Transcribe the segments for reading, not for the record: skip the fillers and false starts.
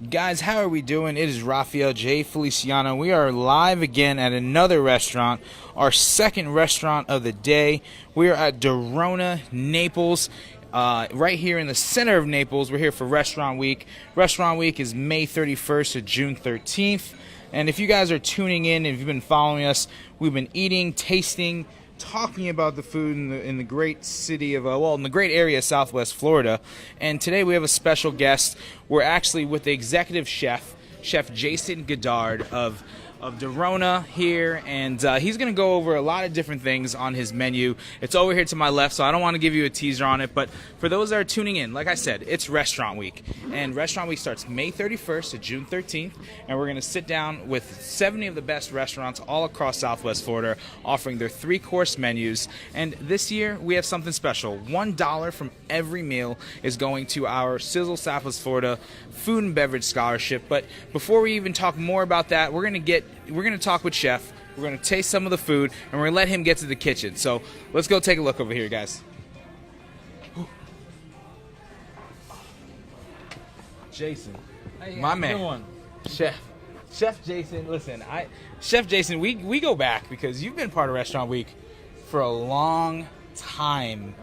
Guys, how are we doing? It is Rafael J. Feliciano. We are live again at another restaurant, our second restaurant of the day. We are at Dorona, Naples, right here in the center of Naples. We're here for Restaurant Week. Restaurant Week is May 31st to June 13th. And if you guys are tuning in, if you've been following us, we've been eating, tasting, talking about the food in the great city of, in the great area of Southwest Florida. And today we have a special guest. We're actually with the executive chef, Chef Jason Goddard of Dorona here, and he's going to go over a lot of different things on his menu. It's over here to my left, so I don't want to give you a teaser on it, but for those that are tuning in, like I said, it's Restaurant Week, and Restaurant Week starts May 31st to June 13th, and we're going to sit down with 70 of the best restaurants all across Southwest Florida offering their three-course menus, and this year we have something special. $1 from every meal is going to our Sizzle Southwest Florida Food and Beverage Scholarship. But before we even talk more about that, we're going to talk with Chef. We're going to taste some of the food, and we're going to let him get to the kitchen. So let's go take a look over here, guys. Jason, my man, Chef Jason. Listen, Chef Jason, we go back because you've been part of Restaurant Week for a long time.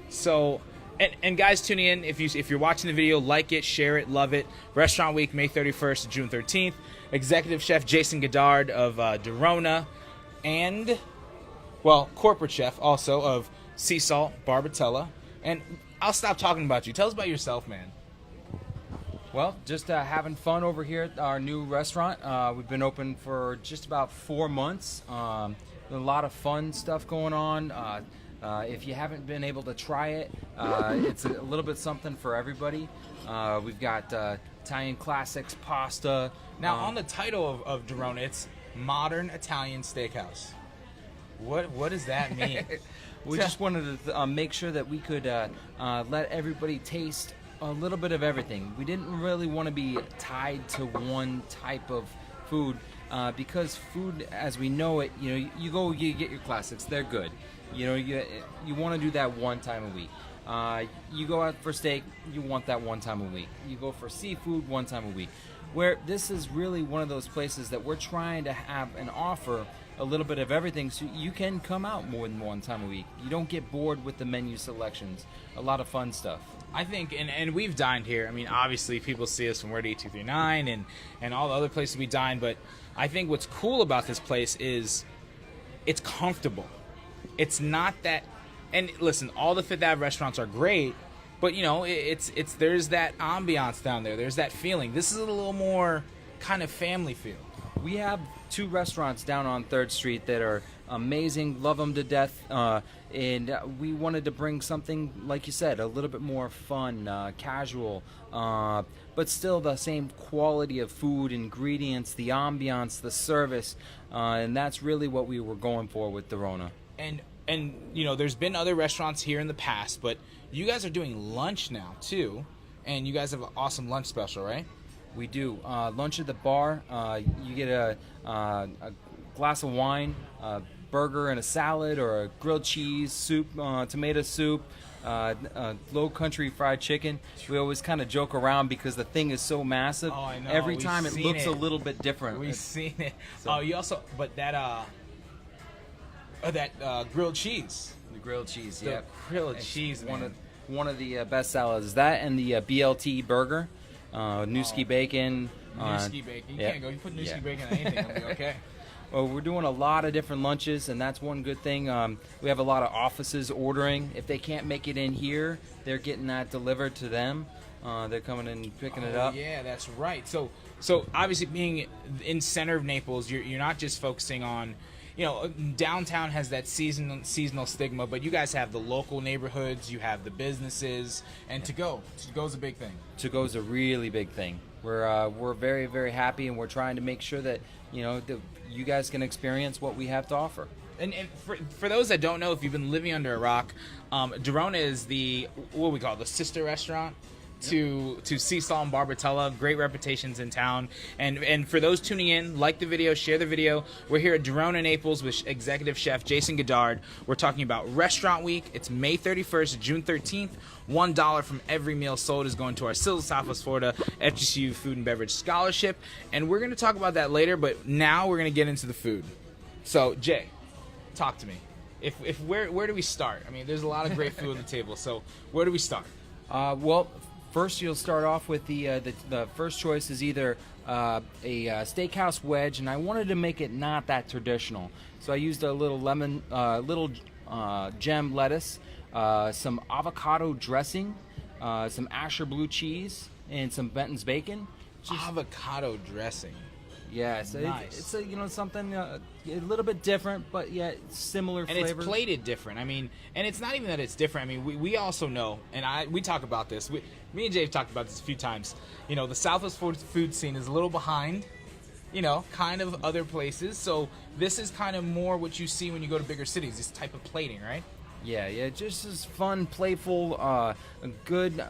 So, and guys tuning in, if you're watching the video, like it, share it, love it. Restaurant Week, May 31st to June 13th. Executive Chef Jason Goddard of Dorona, and, corporate chef also of Sea Salt, Barbatella. And I'll stop talking about you. Tell us about yourself, man. Well, just having fun over here at our new restaurant. We've been open for just about 4 months. A lot of fun stuff going on. If you haven't been able to try it, it's a little bit something for everybody. We've got Italian classics, pasta. Now, on the title of Dorona, it's Modern Italian Steakhouse. What does that mean? We just wanted to make sure that we could let everybody taste a little bit of everything. We didn't really want to be tied to one type of food because food, as we know it, you get your classics. They're good. You want to do that one time a week. You go out for steak, you want that one time a week. You go for seafood one time a week. Where this is really one of those places that we're trying to have and offer a little bit of everything so you can come out more than one time a week. You don't get bored with the menu selections. A lot of fun stuff. I think, and we've dined here. I mean, obviously people see us from Word 8239 and all the other places we dine, but I think what's cool about this place is it's comfortable. It's not that, and listen, all the Fifth Ave restaurants are great, but it's there's that ambiance down there. There's that feeling. This is a little more kind of family feel. We have 2 restaurants down on 3rd Street that are amazing, love them to death, and we wanted to bring something, like you said, a little bit more fun, casual, but still the same quality of food, ingredients, the ambiance, the service, and that's really what we were going for with Dorona. And there's been other restaurants here in the past, but you guys are doing lunch now too, and you guys have an awesome lunch special, right? We do. Lunch at the bar, you get a glass of wine, a burger and a salad, or a grilled cheese, soup, tomato soup, low country fried chicken. We always kind of joke around because the thing is so massive. Oh, I know. Every time it looks a little bit different. We've seen it. So. You also, but that grilled cheese. The grilled cheese, yeah. Grilled cheese, one of the best salads. That and the BLT burger, Newski bacon. Newski bacon. You can't go. You put Newski bacon on anything, it'll be okay. Well, we're doing a lot of different lunches, and that's one good thing. We have a lot of offices ordering. If they can't make it in here, they're getting that delivered to them. They're coming in and picking it up. Yeah, that's right. So obviously being in center of Naples, you're not just focusing on, downtown has that seasonal stigma, but you guys have the local neighborhoods, you have the businesses, and to-go's a big thing. To-go's a really big thing. We're very, very happy, and we're trying to make sure that you guys can experience what we have to offer. And for those that don't know, if you've been living under a rock, Dorona is the sister restaurant to Sea Salt and Barbatella. Great reputations in town. And for those tuning in, like the video, share the video. We're here at Dorona, Naples with Executive Chef Jason Goddard. We're talking about Restaurant Week. It's May 31st to June 13th. $1 from every meal sold is going to our Sizzle SWFL Florida FGCU Food and Beverage Scholarship. And we're going to talk about that later, but now we're going to get into the food. So, Jay, talk to me. If where do we start? I mean, there's a lot of great food on the table. So, where do we start? Well, first you'll start off with the first choice is either a Steakhouse Wedge, and I wanted to make it not that traditional. So I used a little gem lettuce, some avocado dressing, some Asher blue cheese, and some Benton's bacon. Avocado dressing. Yeah, so Nice. it's a, something a little bit different, but yet similar And flavors. it's plated different. I mean, and it's not even that it's different. I mean, we also know, and we talk about this. Me and Jay have talked about this a few times. You know, the Southwest food scene is a little behind, kind of other places. So this is kind of more what you see when you go to bigger cities, this type of plating, right? Yeah, just as fun, playful, good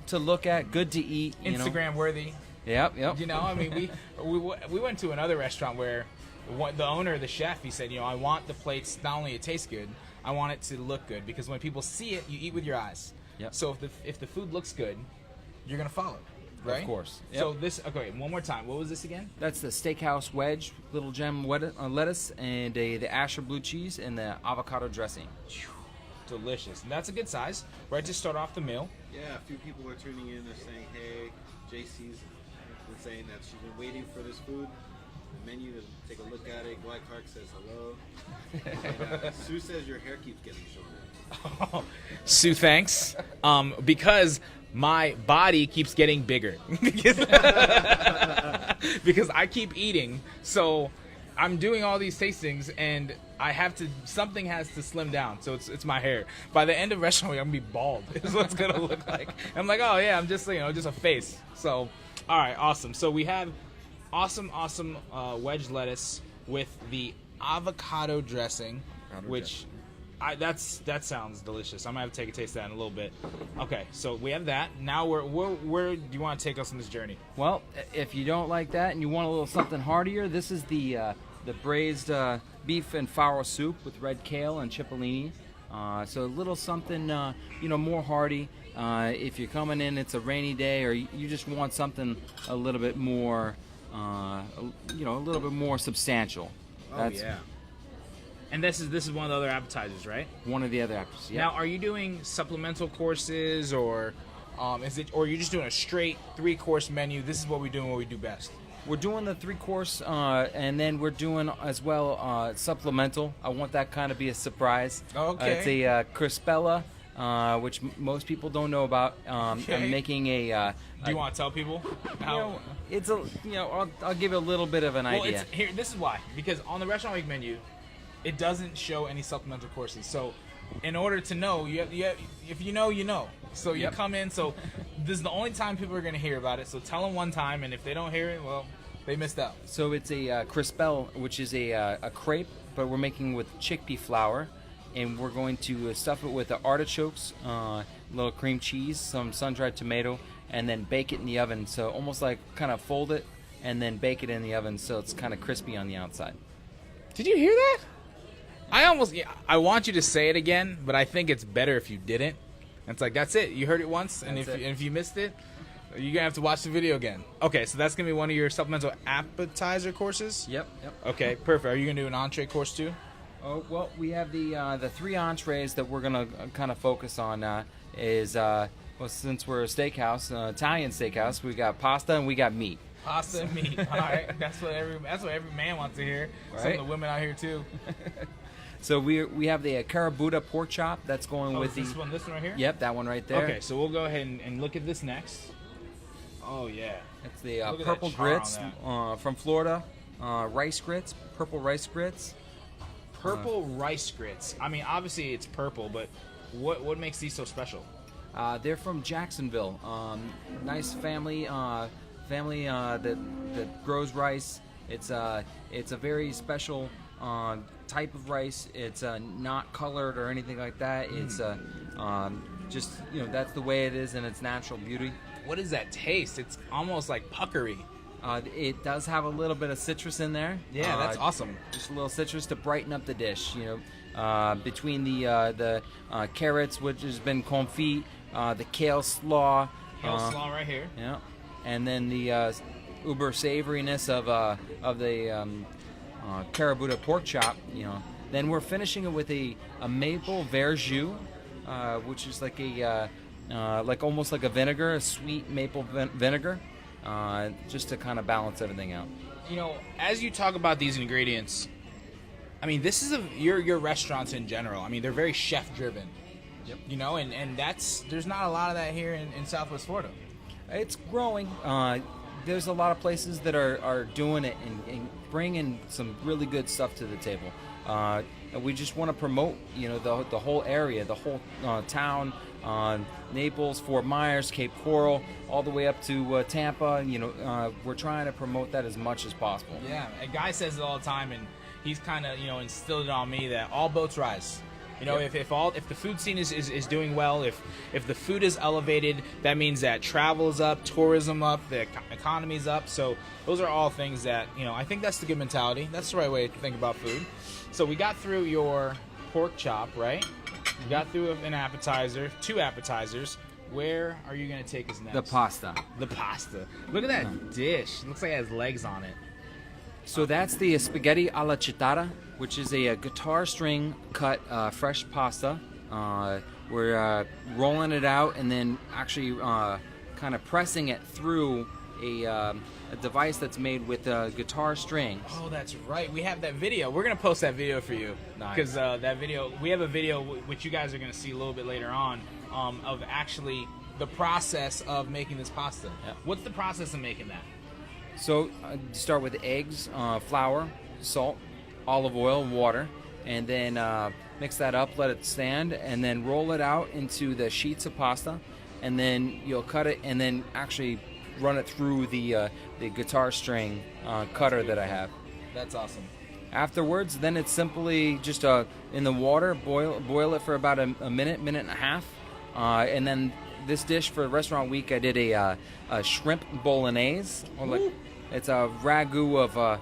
to look at, good to eat. Instagram worthy. Yep. I mean, we went to another restaurant where the owner, the chef, he said, I want the plates not only to taste good, I want it to look good, because when people see it, you eat with your eyes. Yep. So if the food looks good, you're gonna follow, right? Of course. Yep. So one more time. What was this again? That's the Steakhouse Wedge, little gem lettuce, and the Asher blue cheese, and the avocado dressing. Delicious. And that's a good size, right? To start off the meal. Yeah, a few people are tuning in. They're saying, hey, JC's been saying that she's been waiting for this food, the menu, to take a look at it. Glad Clark says hello. And, Sue says your hair keeps getting shorter. Sue, thanks. Because my body keeps getting bigger. Because I keep eating. So I'm doing all these tastings, and something has to slim down. So it's my hair. By the end of Restaurant Week, I'm gonna be bald. Is what it's gonna look like. I'm like, oh yeah, I'm just just a face. So, all right, awesome. So we have awesome wedge lettuce with the avocado dressing, that sounds delicious. I'm gonna have to take a taste of that in a little bit. Okay, so we have that. Now where do you want to take us on this journey? Well, if you don't like that and you want a little something heartier, this is the braised beef and farro soup with red kale and cipollini. So a little something more hearty. If you're coming in, it's a rainy day, or you just want something a little bit more, a little bit more substantial. Yeah. And this is one of the other appetizers, right? One of the other appetizers. Yeah. Now, are you doing supplemental courses, or or are you just doing a straight 3-course menu? This is what we do and what we do best. We're doing the 3-course, and then we're doing as well supplemental. I want that kind of be a surprise. Okay. It's a crispella, which most people don't know about. Okay. I'm making a. Do you want to tell people? It's I'll give you a little bit of an idea. This is why, because on the Restaurant Week menu, it doesn't show any supplemental courses. So, in order to know, if you know, you know. So you come in. So this is the only time people are going to hear about it. So tell them one time, and if they don't hear it, well, they missed out. So it's a crispel, which is a crepe, but we're making with chickpea flour, and we're going to stuff it with the artichokes, a little cream cheese, some sun-dried tomato, and then bake it in the oven. So almost like kind of fold it and then bake it in the oven, so it's kind of crispy on the outside. Did you hear that? I want you to say it again, but I think it's better if you didn't. It's like, that's it. You heard it once, and if you missed it, you're going to have to watch the video again. Okay, so that's going to be one of your supplemental appetizer courses? Yep. Okay, perfect. Are you going to do an entree course too? Oh, well, we have the 3 entrees that we're going to kind of focus on since we're a steakhouse, Italian steakhouse, we got pasta and we got meat. Pasta and meat. All right, that's what every man wants to hear. Right? Some of the women out here too. So we have the caribou pork chop that's going with this one right here? Yep, that one right there. Okay, so we'll go ahead and look at this next. Oh yeah, it's the purple grits from Florida, rice grits, purple rice grits. Purple rice grits. I mean, obviously it's purple, but what makes these so special? They're from Jacksonville. Nice family that grows rice. It's a very special type of rice. It's not colored or anything like that. It's just, that's the way it is in its natural beauty. What does that taste? It's almost like puckery. It does have a little bit of citrus in there. Yeah, that's awesome. Just a little citrus to brighten up the dish. Between the carrots, which has been confit, the kale slaw. Kale slaw right here. Yeah, and then the uber savoriness of the caribou pork chop. Then we're finishing it with a maple verjus, which is like almost like a vinegar, a sweet maple vinegar. Just to kind of balance everything out. As you talk about these ingredients, I mean, this is your restaurants in general. I mean, they're very chef driven. Yep. And there's not a lot of that here in Southwest Florida. It's growing. There's a lot of places that are doing it and bringing some really good stuff to the table. And we just want to promote, the whole area, the whole town, Naples, Fort Myers, Cape Coral, all the way up to Tampa. We're trying to promote that as much as possible. Yeah, a guy says it all the time, and he's kind of instilled it on me that all boats rise. If the food scene is doing well, if the food is elevated, that means that travel is up, tourism up, the economy's up. So those are all things that I think that's the good mentality. That's the right way to think about food. So we got through your pork chop, right? We got through an appetizer, 2 appetizers. Where are you going to take us next? The pasta. The pasta. Look at that dish. It looks like it has legs on it. So that's the spaghetti alla città, which is a guitar string cut fresh pasta. We're rolling it out and then actually kind of pressing it through a device that's made with guitar strings. Oh, that's right. We have that video. We're going to post that video for you. Because that video, we have a video which you guys are going to see a little bit later on of actually the process of making this pasta. Yeah. What's the process of making that? So start with eggs, flour, salt, olive oil, water, and then mix that up, let it stand, and then roll it out into the sheets of pasta, and then you'll cut it and then actually run it through the guitar string cutter that I have. That's awesome. Afterwards, then it's simply just in the water, boil it for about a minute and a half, and then this dish for Restaurant Week, I did a shrimp bolognese. It's a ragu of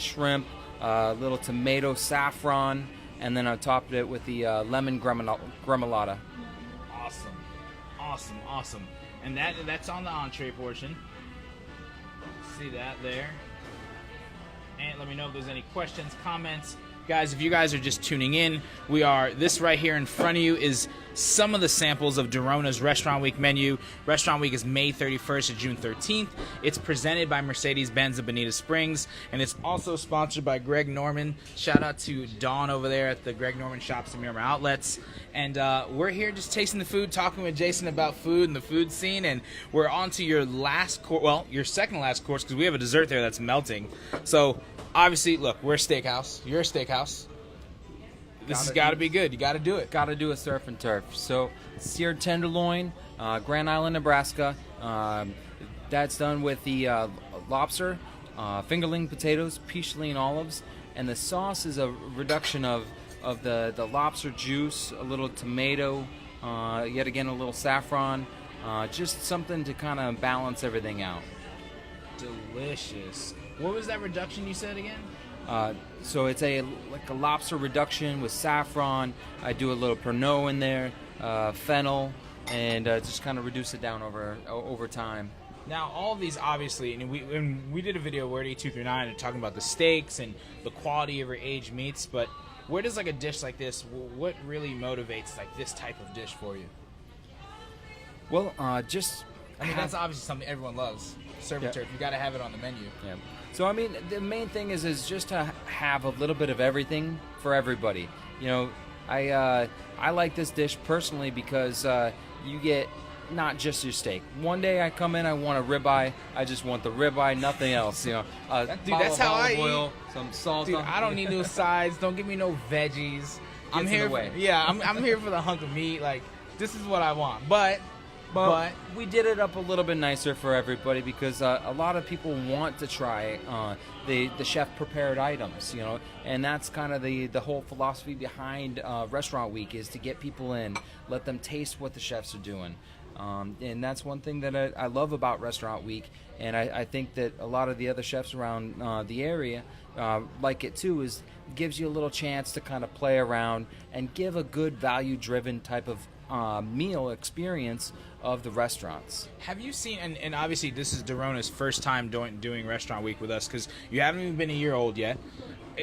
shrimp, a little tomato saffron, and then I topped it with the lemon gremolata. Awesome. And that's on the entree portion. See that there. And let me know if there's any questions, comments. Guys, if you guys are just tuning in, this right here in front of you is some of the samples of Dorona's Restaurant Week menu. Restaurant Week is May 31st to June 13th. It's presented by Mercedes-Benz of Bonita Springs, and it's also sponsored by Greg Norman. Shout out to Dawn over there at the Greg Norman Shops and Miramar Outlets. And we're here just tasting the food, talking with Jason about food and the food scene, and we're on to your last course, well, your second last course, because we have a dessert there that's melting. So obviously, look, we're a steakhouse. You're a steakhouse. This has got to be good. You got to do it. Got to do a surf and turf. So, seared tenderloin, Grand Island, Nebraska. That's done with the lobster, fingerling potatoes, peach lean olives, and the sauce is a reduction of the lobster juice, a little tomato, yet again a little saffron, just something to kind of balance everything out. Delicious. What was that reduction you said again? So it's like a lobster reduction with saffron. I do a little Pernod in there, fennel, and just kind of reduce it down over time. Now, all of these, obviously, and we did a video where at 8239 and talking about the steaks and the quality of your aged meats, but where does like a dish like this, what really motivates like this type of dish for you? Well, that's obviously something everyone loves. Surf and turf, you got to have it on the menu. Yeah. So I mean, the main thing is just to have a little bit of everything for everybody. I like this dish personally because you get not just your steak. One day I come in, I want a ribeye. I just want the ribeye, nothing else. Dude, that's how I oil, eat. Some salt. Dude, I don't need no sides. Don't give me no veggies. I'm here. I'm here for the hunk of meat. Like, this is what I want. But But we did it up a little bit nicer for everybody because a lot of people want to try the chef prepared items, you know, and that's kind of the whole philosophy behind Restaurant Week, is to get people in, let them taste what the chefs are doing. And that's one thing that I love about Restaurant Week, and I think that a lot of the other chefs around the area like it too, is gives you a little chance to kind of play around and give a good value-driven type of meal experience of the restaurants. Have you seen, and obviously this is Dorona's first time doing Restaurant Week with us, because you haven't even been a year old yet.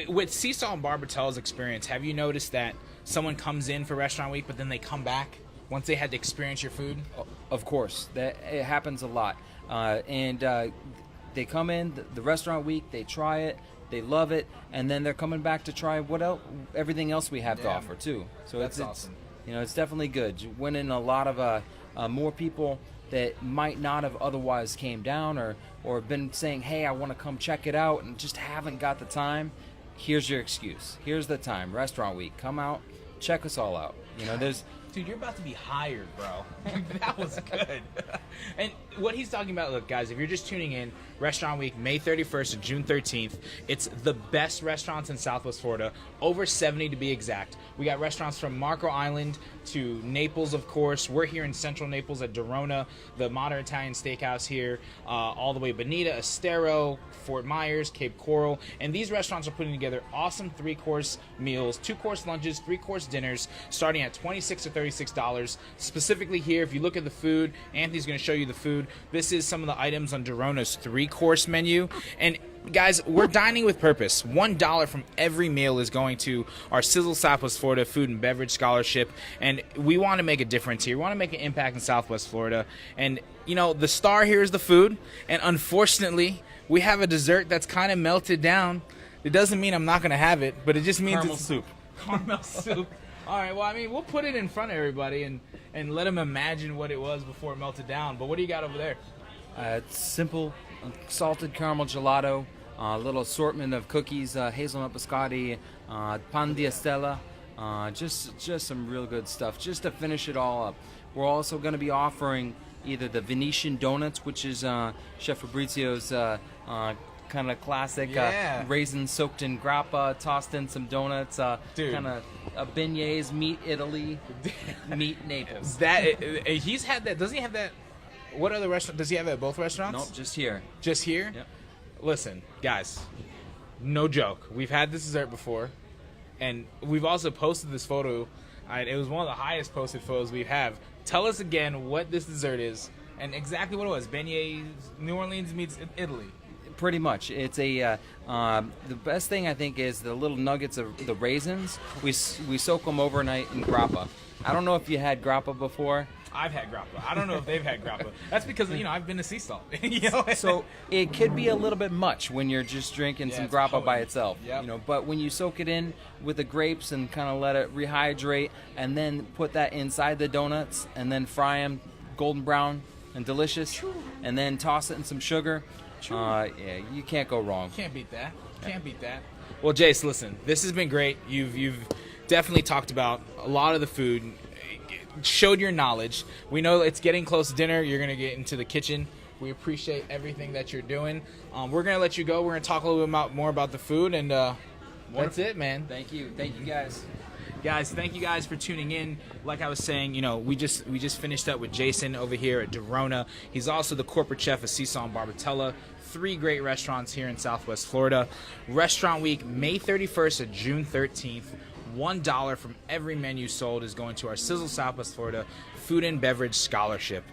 With Cecil and Barbatella's experience, have you noticed that someone comes in for Restaurant Week, but then they come back once they had to experience your food? Of course, that it happens a lot. And they come in, the Restaurant Week, they try it, they love it, and then they're coming back to try everything else we have to offer too. So that's it's awesome. You know, it's definitely good. You win in a lot of more people that might not have otherwise came down or been saying, hey, I want to come check it out, and just haven't got the time. Here's your excuse. Here's the time. Restaurant Week. Come out, check us all out. You know, there's... Dude, you're about to be hired, bro. That was good. And what he's talking about, look, guys, if you're just tuning in, Restaurant Week, May 31st to June 13th. It's the best restaurants in Southwest Florida, over 70 to be exact. We got restaurants from Marco Island to Naples, of course. We're here in Central Naples at Dorona, the Modern Italian Steakhouse here, all the way Bonita, Estero, Fort Myers, Cape Coral. And these restaurants are putting together awesome 3-course meals, 2-course lunches, 3-course dinners, starting at $26 to $36. Specifically here, if you look at the food, Anthony's going to show you the food. This is some of the items on Dorona's 3-course menu. And guys, we're dining with purpose. $1 from every meal is going to our Sizzle Southwest Florida Food and Beverage Scholarship, and we want to make a difference here. We want to make an impact in Southwest Florida. And, you know, the star here is the food, and unfortunately, we have a dessert that's kind of melted down. It doesn't mean I'm not going to have it, but it just means Caramel it's soup. Caramel soup. All right, well, I mean, we'll put it in front of everybody and let them imagine what it was before it melted down. But what do you got over there? It's simple, salted caramel gelato, a little assortment of cookies, hazelnut biscotti, pan di stella, just some real good stuff. Just to finish it all up, we're also going to be offering either the Venetian donuts, which is Chef Fabrizio's kind of classic, raisins soaked in grappa, tossed in some donuts, kind of beignets, meat Italy, meat Naples. He's had that. Doesn't he have that? What other restaurant? Does he have it at both restaurants? Nope, just here. Just here? Yep. Listen, guys, no joke. We've had this dessert before, and we've also posted this photo. It was one of the highest posted photos we have. Tell us again what this dessert is and exactly what it was. Beignets, New Orleans meets Italy. Pretty much. It's a the best thing I think is the little nuggets of the raisins. We soak them overnight in grappa. I don't know if you had grappa before. I've had grappa. I don't know if they've had grappa. That's because, you know, I've been to sea salt. You know? So it could be a little bit much when you're just drinking some grappa by itself. Yep. You know, but when you soak it in with the grapes and kind of let it rehydrate, and then put that inside the donuts and then fry them golden brown and delicious, and then toss it in some sugar. Yeah, you can't go wrong. Can't beat that. Can't beat that. Well, Jace, listen, this has been great. You've definitely talked about a lot of the food, showed your knowledge. We know it's getting close to dinner. You're going to get into the kitchen. We appreciate everything that you're doing. We're going to let you go. We're going to talk a little bit more about the food, and that's it, man. Thank you. Thank you, guys. Guys, thank you guys for tuning in. Like I was saying, you know, we just finished up with Jason over here at Dorona. He's also the corporate chef of Cecil and Barbatella. 3 great restaurants here in Southwest Florida. Restaurant Week, May 31st to June 13th. $1 from every menu sold is going to our Sizzle Southwest Florida Food and Beverage Scholarship.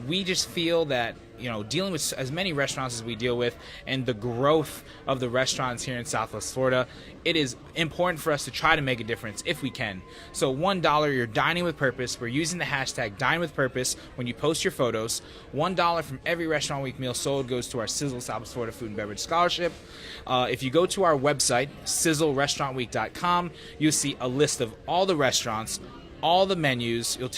We just feel that, you know, dealing with as many restaurants as we deal with and the growth of the restaurants here in Southwest Florida, it is important for us to try to make a difference if we can. So $1, you're dining with purpose. We're using the hashtag Dine with Purpose when you post your photos. $1 from every Restaurant Week meal sold goes to our Sizzle Southwest Florida Food and Beverage Scholarship. If you go to our website, sizzlerestaurantweek.com, you'll see a list of all the restaurants, all the menus. You'll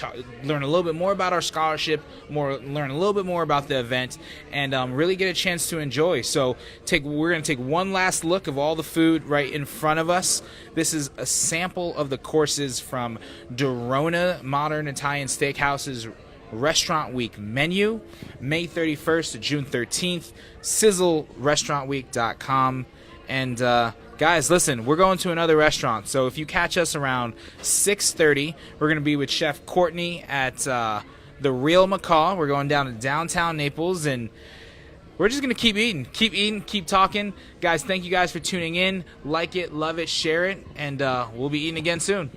learn a little bit more about our scholarship, learn a little bit more about the event, and really get a chance to enjoy. So we're going to take one last look of all the food right in front of us. This is a sample of the courses from Dorona Modern Italian Steakhouse's Restaurant Week menu, May 31st to June 13th, sizzlerestaurantweek.com. And guys, listen, we're going to another restaurant, so if you catch us around 6:30, we're going to be with Chef Courtney at the Real Macaw. We're going down to downtown Naples, and we're just going to keep eating, keep talking. Guys, thank you guys for tuning in. Like it, love it, share it, and we'll be eating again soon.